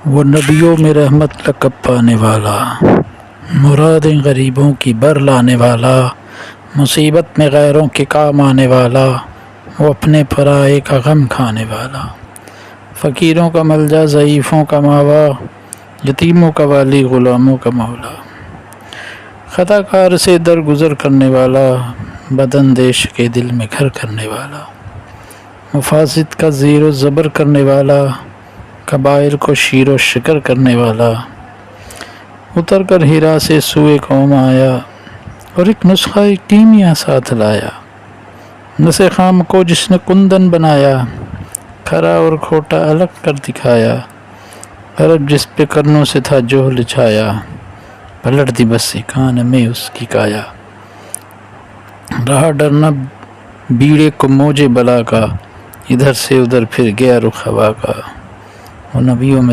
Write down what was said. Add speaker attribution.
Speaker 1: وہ نبیوں میں رحمت لقب پانے والا، مرادیں غریبوں کی بر لانے والا، مصیبت میں غیروں کے کام آنے والا، وہ اپنے پرائے کا غم کھانے والا، فقیروں کا ملجا، ضعیفوں کا ماوا، یتیموں کا والی، غلاموں کا مولا، خطا کار سے درگزر کرنے والا، بداندیش کے دل میں گھر کرنے والا، مفاسد کا زیر و زبر کرنے والا، کبائر کو شیر و شکر کرنے والا، اتر کر ہیرا سے سوئے قوم آیا اور ایک نسخہ کیمیا ساتھ لایا، نس خام کو جس نے کندن بنایا، کھرا اور کھوٹا الگ کر دکھایا، عرب جس پہ کرنوں سے تھا جوہل چھایا، پلٹ دی بس کان میں اس کی کایا، رہا ڈرنا بیڑے کو موجے بلا کا، ادھر سے ادھر پھر گیا رخ ہوا کا، وہ نبیوں میں